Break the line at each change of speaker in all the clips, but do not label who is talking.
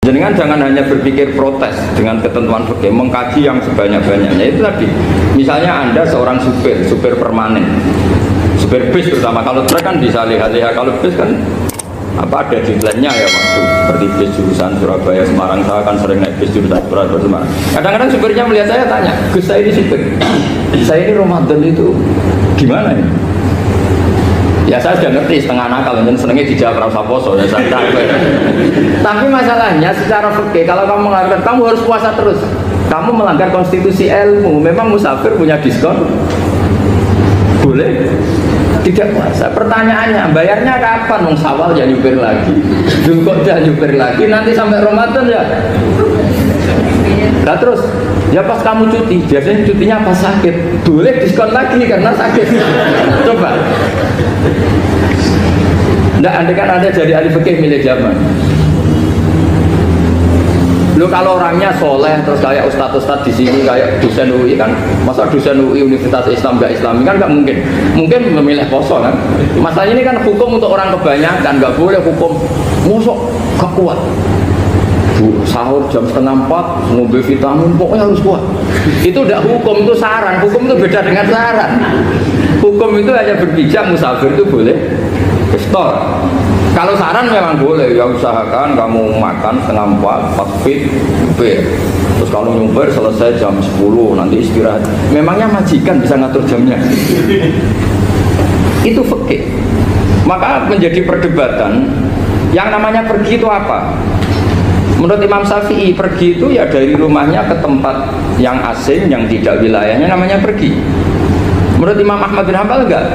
Jenengan jangan hanya berpikir protes dengan ketentuan fikih, mengkaji yang sebanyak-banyaknya. Itu tadi, misalnya Anda seorang supir permanen, supir bis terutama. Kalau truk kan bisa lihat-lihat, kalau bis kan apa ada deadline-nya ya waktu. Seperti bis jurusan Surabaya Semarang, saya kan sering naik bis jurusan Surabaya Semarang. Kadang-kadang supirnya melihat saya tanya, Gus saya ini supir, saya ini Ramadan itu gimana ya? Ya saya sudah ngerti setengah nakal, dan senengnya dijawab rasa poso ya saya tahu. Tapi masalahnya secara fikih kalau kamu mengatakan kamu harus puasa terus, kamu melanggar konstitusi ilmu. Memang musafir punya diskon? Boleh tidak puasa. Pertanyaannya bayarnya kapan? Wong Syawal ya nyupir lagi, Dzulqa'dah nyupir lagi, nanti sampai Ramadan ya. Nah terus ya pas kamu cuti, biasanya cutinya pas sakit, boleh diskon lagi karena sakit. Coba. Nggak, andai kan Anda jadi ahli fikih milih zaman. Lu kalau orangnya soleh terus kayak ustadz di sini kayak dosen UI kan, masa dosen UI Universitas Islam nggak Islami kan nggak mungkin. Mungkin memilih poso kan. Masalah ini kan hukum untuk orang kebanyakan, nggak boleh hukum musuh gak kuat. Sahur jam 3:30 ngombe vitamin pokoknya harus kuat. Itu udah hukum, itu saran. Hukum itu beda dengan saran. Hukum itu hanya berpijak musafir itu boleh iftar. Kalau saran memang boleh, ya usahakan kamu makan 3:30 pas fit bir. Terus kalau nyumpir selesai jam 10 nanti istirahat. Memangnya majikan bisa ngatur jamnya? Itu fikih. Maka menjadi perdebatan yang namanya pergi itu apa? Menurut Imam Syafi'i, pergi itu ya dari rumahnya ke tempat yang asing, yang tidak wilayahnya, namanya pergi. Menurut Imam Ahmad bin Hanbal enggak.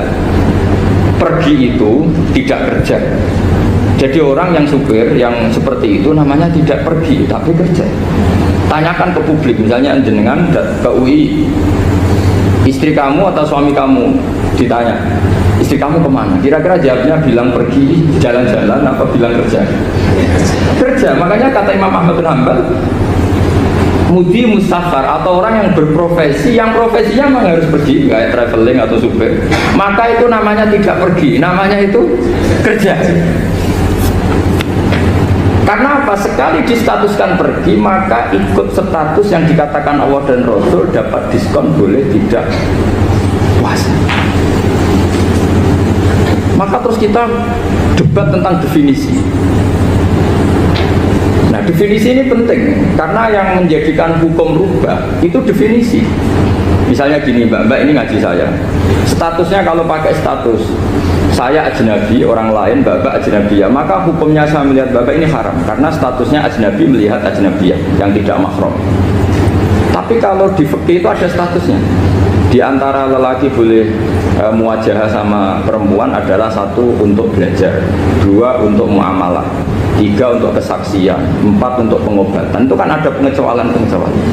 Pergi itu tidak kerja. Jadi orang yang supir, yang seperti itu namanya tidak pergi, tapi kerja. Tanyakan ke publik, misalnya jenengan ke UI, istri kamu atau suami kamu ditanya, istri kamu kemana? Kira-kira jawabnya bilang pergi jalan-jalan apa bilang kerja? Kerja. Makanya kata Imam Ahmad bin Hanbal, mudi musafar atau orang yang berprofesi, yang profesinya memang harus pergi, kayak traveling atau supir, maka itu namanya tidak pergi, namanya itu kerja. Karena apa? Sekali distatuskan pergi, maka ikut status yang dikatakan Allah dan Rasul, dapat diskon, boleh tidak puasa. Maka terus kita debat tentang definisi. Nah, definisi ini penting karena yang menjadikan hukum rubah itu definisi. Misalnya gini, mbak ini ngaji saya, statusnya kalau pakai status saya ajnabi, orang lain bapak ajnabiyah, maka hukumnya saya melihat bapak ini haram karena statusnya ajnabi melihat ajnabiyah yang tidak mahram. Tapi kalau di fikih itu ada statusnya. Di antara lelaki boleh muwajahah sama perempuan adalah 1 untuk belajar, 2 untuk muamalah, 3 untuk kesaksian, 4 untuk pengobatan. Itu kan ada pengecualian-pengecualian.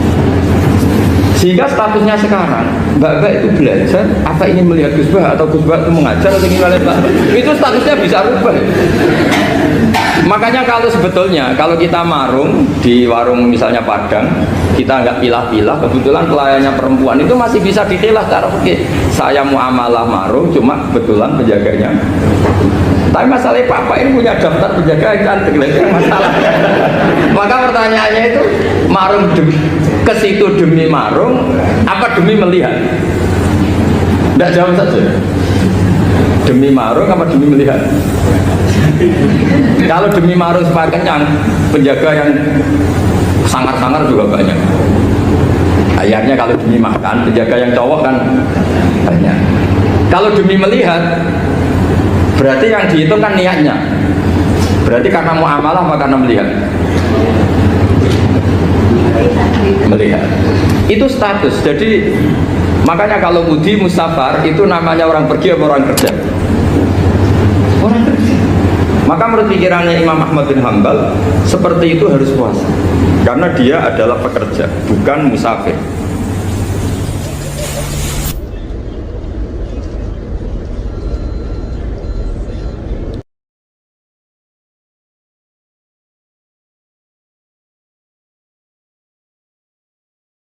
Sehingga statusnya sekarang, mbak itu belajar, apa ingin melihat Gusbah atau Gusbah itu mengajar atau ingin melihat mbak, itu statusnya bisa rubah. Makanya kalau sebetulnya kalau kita marung di warung misalnya Padang, kita nggak pilah-pilah, kebetulan pelayannya perempuan itu masih bisa dipilah cara oke, saya muamalah marung, cuma kebetulan penjaganya. Tapi masalahnya papa ini punya daftar penjaga yang cantik, itu masalah. Maka pertanyaannya itu marung ke situ demi marung, apa demi melihat? Tidak jawab saja. Demi marung apa demi melihat? Kalau demi marung supaya kenyang, penjaga yang sangar-sangar juga banyak. Akhirnya kalau demi makan, penjaga yang cowok kan banyak. Kalau demi melihat, berarti yang dihitung kan niatnya. Berarti karena muamalah apa karena melihat? Melihat. Itu status. Jadi makanya kalau mudi musafar itu namanya orang pergi atau orang kerja? Orang kerja. Maka menurut pikirannya Imam Ahmad bin Hanbal seperti itu harus puasa karena dia adalah pekerja, bukan musafir.